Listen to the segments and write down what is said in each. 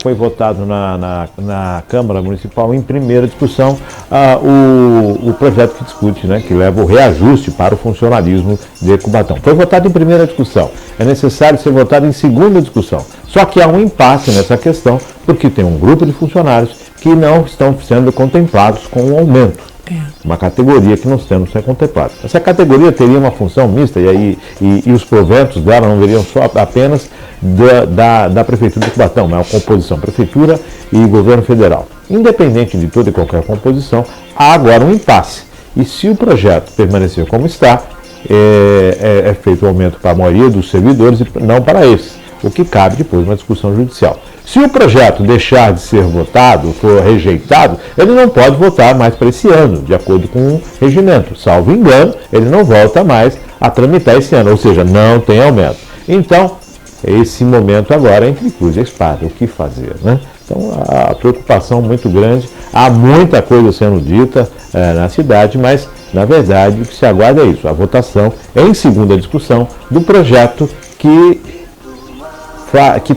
foi votado na Câmara Municipal em primeira discussão o projeto que discute, né, que leva o reajuste para o funcionalismo de Cubatão. Foi votado em primeira discussão, é necessário ser votado em segunda discussão. Só que há um impasse nessa questão, porque tem um grupo de funcionários que não estão sendo contemplados com o aumento. Uma categoria que não estão sendo contemplada. Essa categoria teria uma função mista e os proventos dela não veriam só apenas da Prefeitura de Cubatão, mas a composição Prefeitura e Governo Federal. Independente de toda e qualquer composição, há agora um impasse. E se o projeto permanecer como está, é feito o aumento para a maioria dos servidores e não para esses, o que cabe depois uma discussão judicial. Se o projeto deixar de ser votado, for rejeitado, ele não pode votar mais para esse ano, de acordo com o regimento. Salvo engano, ele não volta mais a tramitar esse ano, ou seja, não tem aumento. Então, esse momento agora é entre cruz e espada, o que fazer, né? Então, a preocupação muito grande, há muita coisa sendo dita na cidade, mas, na verdade, o que se aguarda é isso, a votação em segunda discussão do projeto que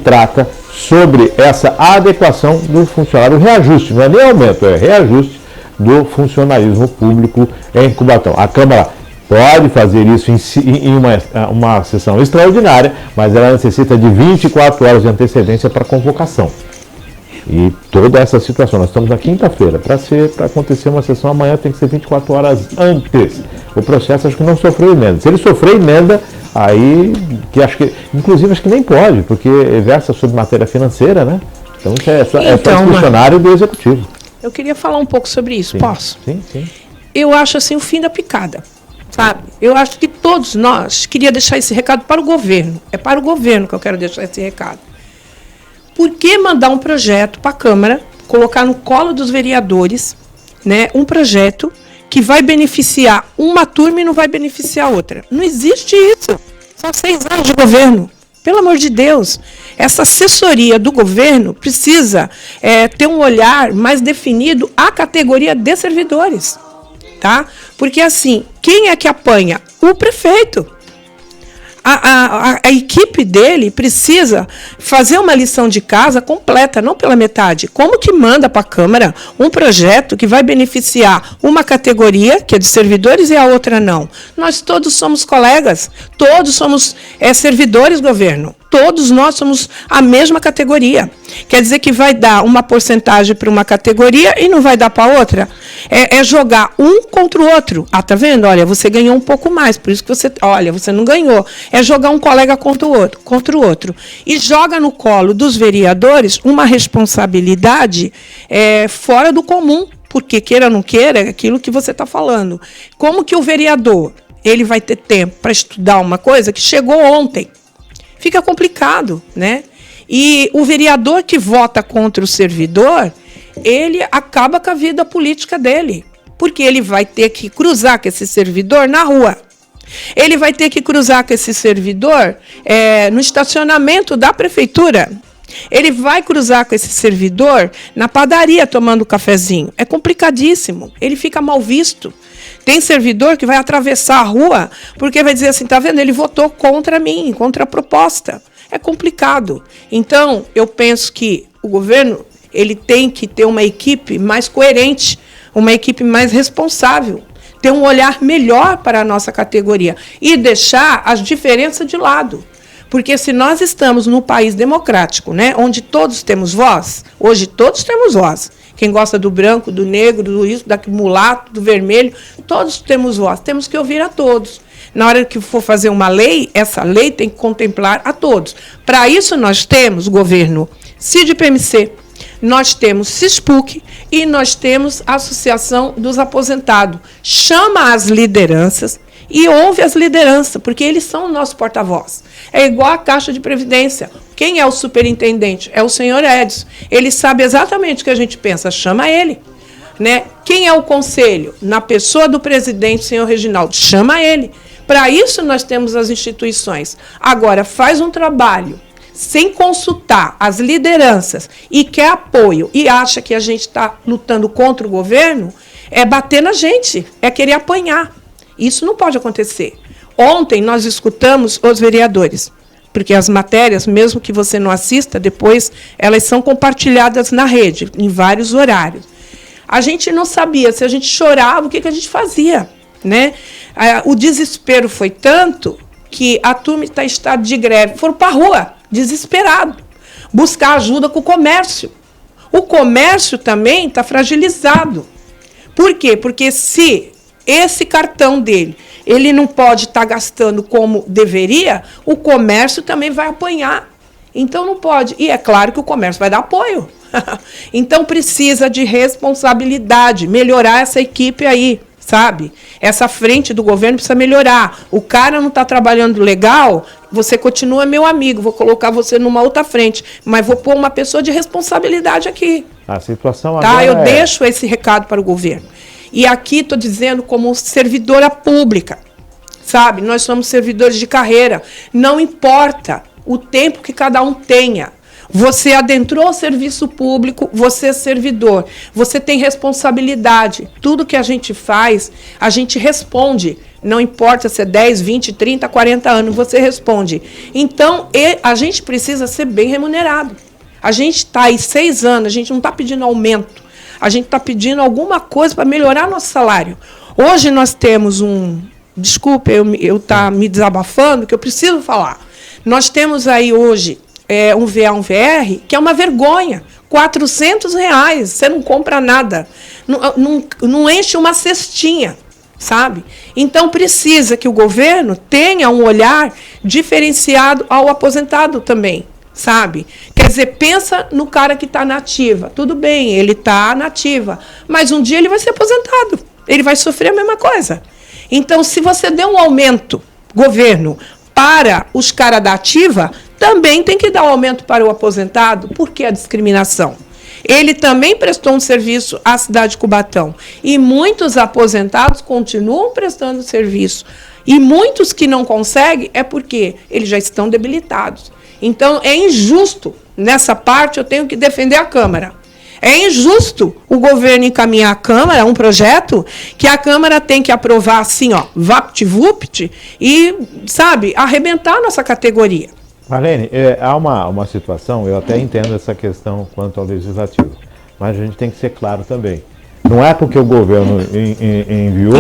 trata sobre essa adequação do funcionário, o reajuste, não é nem aumento, é reajuste do funcionalismo público em Cubatão. A Câmara pode fazer isso em uma sessão extraordinária, mas ela necessita de 24 horas de antecedência para convocação. E toda essa situação, nós estamos na quinta-feira, para acontecer uma sessão amanhã tem que ser 24 horas antes. O processo acho que não sofreu emenda. Se ele sofrer emenda, aí, inclusive acho que nem pode, porque versa sobre matéria financeira, né? Então é só funcionário do Executivo. Eu queria falar um pouco sobre isso, sim, posso? Sim. Eu acho assim o fim da picada, sabe? Eu acho que todos nós, queria deixar esse recado para o governo, é para o governo que eu quero deixar esse recado. Por que mandar um projeto para a Câmara, colocar no colo dos vereadores, né, um projeto que vai beneficiar uma turma e não vai beneficiar outra? Não existe isso. São 6 anos de governo. Pelo amor de Deus, essa assessoria do governo precisa ter um olhar mais definido à categoria de servidores. Tá? Porque, assim, quem é que apanha? O prefeito. A equipe dele precisa fazer uma lição de casa completa, não pela metade. Como que manda para a Câmara um projeto que vai beneficiar uma categoria, que é de servidores, e a outra não? Nós todos somos colegas, todos somos servidores do governo. Todos nós somos a mesma categoria. Quer dizer que vai dar uma porcentagem para uma categoria e não vai dar para outra? É jogar um contra o outro. Ah, tá vendo? Olha, você ganhou um pouco mais, por isso que você não ganhou. É jogar um colega contra o outro. E joga no colo dos vereadores uma responsabilidade fora do comum, porque queira ou não queira, é aquilo que você está falando. Como que o vereador ele vai ter tempo para estudar uma coisa que chegou ontem? Fica complicado, né? E o vereador que vota contra o servidor, ele acaba com a vida política dele, porque ele vai ter que cruzar com esse servidor na rua. Ele vai ter que cruzar com esse servidor no estacionamento da prefeitura. Ele vai cruzar com esse servidor na padaria tomando cafezinho. É complicadíssimo. Ele fica mal visto. Tem servidor que vai atravessar a rua porque vai dizer assim, tá vendo? Ele votou contra mim, contra a proposta. É complicado. Então, eu penso que o governo ele tem que ter uma equipe mais coerente, uma equipe mais responsável, ter um olhar melhor para a nossa categoria e deixar as diferenças de lado. Porque se nós estamos num país democrático, né, onde todos temos voz, hoje todos temos voz. Quem gosta do branco, do negro, do isso, do mulato, do vermelho, todos temos voz. Temos que ouvir a todos. Na hora que for fazer uma lei, essa lei tem que contemplar a todos. Para isso nós temos o governo CID-PMC, nós temos CISPUC e nós temos a Associação dos Aposentados. Chama as lideranças e ouve as lideranças, porque eles são o nosso porta-voz. É igual a Caixa de Previdência. Quem é o superintendente? É o senhor Edson. Ele sabe exatamente o que a gente pensa, chama ele. Né? Quem é o conselho? Na pessoa do presidente, o senhor Reginaldo, chama ele. Para isso nós temos as instituições. Agora, faz um trabalho sem consultar as lideranças e quer apoio e acha que a gente está lutando contra o governo, é bater na gente, é querer apanhar. Isso não pode acontecer. Ontem nós escutamos os vereadores. porque as matérias, mesmo que você não assista, depois elas são compartilhadas na rede, em vários horários. A gente não sabia, se a gente chorava, o que a gente fazia, né? O desespero foi tanto que a turma está em estado de greve, foram para a rua, desesperado, buscar ajuda com o comércio. O comércio também está fragilizado. Por quê? Porque se esse cartão dele, ele não pode estar gastando como deveria, o comércio também vai apanhar. Então não pode. E é claro que o comércio vai dar apoio. Então precisa de responsabilidade, melhorar essa equipe aí, sabe? Essa frente do governo precisa melhorar. O cara não está trabalhando legal, você continua meu amigo, vou colocar você numa outra frente, mas vou pôr uma pessoa de responsabilidade aqui. A situação tá? agora Eu deixo esse recado para o governo. E aqui estou dizendo como servidora pública, sabe? Nós somos servidores de carreira. Não importa o tempo que cada um tenha. Você adentrou o serviço público, você é servidor. Você tem responsabilidade. Tudo que a gente faz, a gente responde. Não importa se é 10, 20, 30, 40 anos, você responde. Então, a gente precisa ser bem remunerado. A gente está aí 6 anos, a gente não está pedindo aumento. A gente está pedindo alguma coisa para melhorar nosso salário. Hoje nós temos Desculpe eu estar me desabafando, que eu preciso falar. Nós temos aí hoje um VA, um VR, que é uma vergonha. R$400, você não compra nada. Não enche uma cestinha, sabe? Então precisa que o governo tenha um olhar diferenciado ao aposentado também. Sabe? Quer dizer, pensa no cara que está na ativa. Tudo bem, ele está na ativa, mas um dia ele vai ser aposentado. Ele vai sofrer a mesma coisa. Então, se você der um aumento, governo, para os caras da ativa, também tem que dar um aumento para o aposentado. Por que a discriminação? Ele também prestou um serviço à cidade de Cubatão. E muitos aposentados continuam prestando serviço. E muitos que não conseguem é porque eles já estão debilitados. Então, é injusto, nessa parte, eu tenho que defender a Câmara. É injusto o governo encaminhar à Câmara um projeto que a Câmara tem que aprovar assim, ó, vapt-vupt, e, sabe, arrebentar a nossa categoria. Marlene, há uma situação, eu até entendo essa questão quanto ao legislativo, mas a gente tem que ser claro também. Não é porque o governo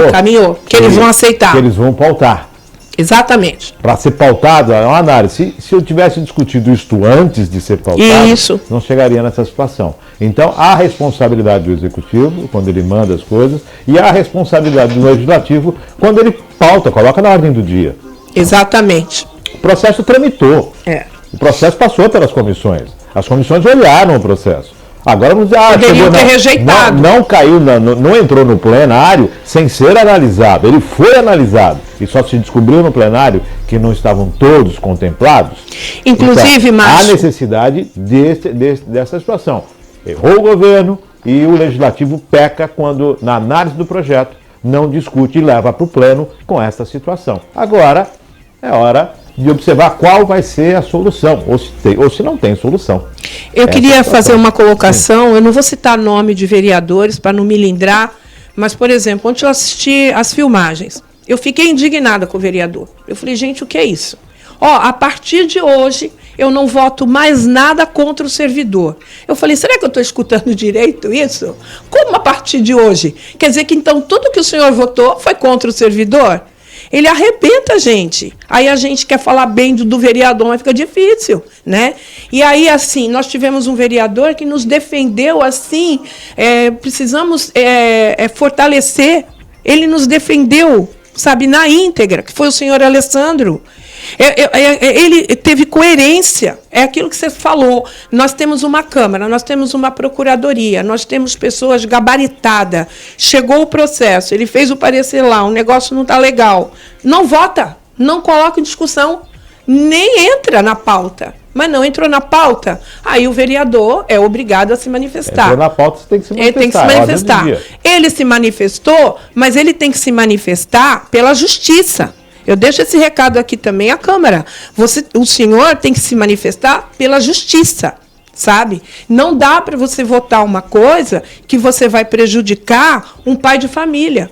encaminhou, que eles vão aceitar. Que eles vão pautar. Exatamente. Para ser pautado, é uma análise. Se eu tivesse discutido isto antes de ser pautado, não chegaria nessa situação. Então, há a responsabilidade do Executivo, quando ele manda as coisas, e há a responsabilidade do Legislativo, quando ele pauta, coloca na ordem do dia. Exatamente. O processo tramitou. O processo passou pelas comissões. As comissões olharam o processo. Agora vamos dizer, poderiam ter rejeitado. Não caiu, não entrou no plenário sem ser analisado. Ele foi analisado e só se descobriu no plenário que não estavam todos contemplados. Inclusive, então, Márcio, há necessidade dessa situação. Errou o governo e o legislativo peca quando, na análise do projeto, não discute e leva para o pleno com essa situação. Agora é hora de observar qual vai ser a solução, ou se não tem solução. Eu queria fazer uma colocação, eu não vou citar nome de vereadores para não me lindrar, mas, por exemplo, ontem eu assisti as filmagens, eu fiquei indignada com o vereador. Eu falei, gente, o que é isso? A partir de hoje, eu não voto mais nada contra o servidor. Eu falei, será que eu estou escutando direito isso? Como a partir de hoje? Quer dizer que, então, tudo que o senhor votou foi contra o servidor? Ele arrebenta a gente. Aí a gente quer falar bem do vereador, mas fica difícil, né? E aí, assim, nós tivemos um vereador que nos defendeu, assim, precisamos fortalecer. Ele nos defendeu, sabe, na íntegra, que foi o senhor Alessandro. Ele teve coerência, é aquilo que você falou. Nós temos uma Câmara, nós temos uma Procuradoria, nós temos pessoas gabaritadas. Chegou o processo, ele fez o parecer lá, o negócio não está legal. Não vota, não coloca em discussão, nem entra na pauta. Mas não entrou na pauta, aí o vereador é obrigado a se manifestar. Entrou na pauta, você tem que se manifestar. Ele tem que se manifestar. Ele se manifestou, mas ele tem que se manifestar pela justiça. Eu deixo esse recado aqui também à Câmara. O senhor tem que se manifestar pela justiça, sabe? Não dá para você votar uma coisa que você vai prejudicar um pai de família.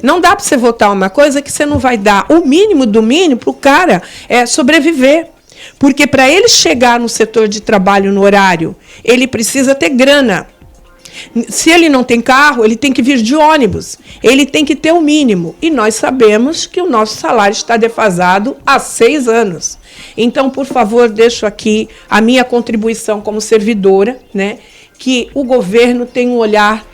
Não dá para você votar uma coisa que você não vai dar o mínimo do mínimo para o cara sobreviver. Porque para ele chegar no setor de trabalho no horário, ele precisa ter grana. Se ele não tem carro, ele tem que vir de ônibus. Ele tem que ter o mínimo. E nós sabemos que o nosso salário está defasado há 6 anos. Então, por favor, deixo aqui a minha contribuição como servidora, né, que o governo tem um olhar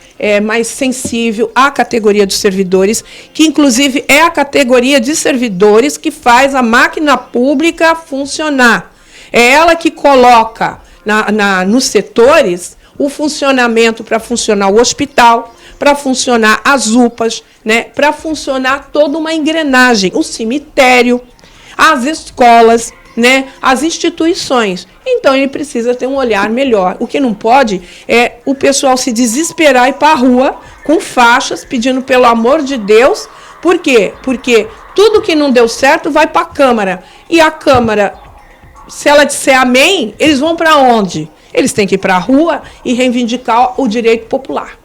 mais sensível à categoria dos servidores, que inclusive é a categoria de servidores que faz a máquina pública funcionar. É ela que coloca nos setores o funcionamento para funcionar o hospital, para funcionar as UPAs, né, para funcionar toda uma engrenagem, o cemitério, as escolas, né, as instituições. Então, ele precisa ter um olhar melhor. O que não pode é o pessoal se desesperar e ir para a rua com faixas, pedindo pelo amor de Deus. Por quê? Porque tudo que não deu certo vai para a Câmara. E a Câmara, se ela disser amém, eles vão para onde? Eles têm que ir para a rua e reivindicar o direito popular.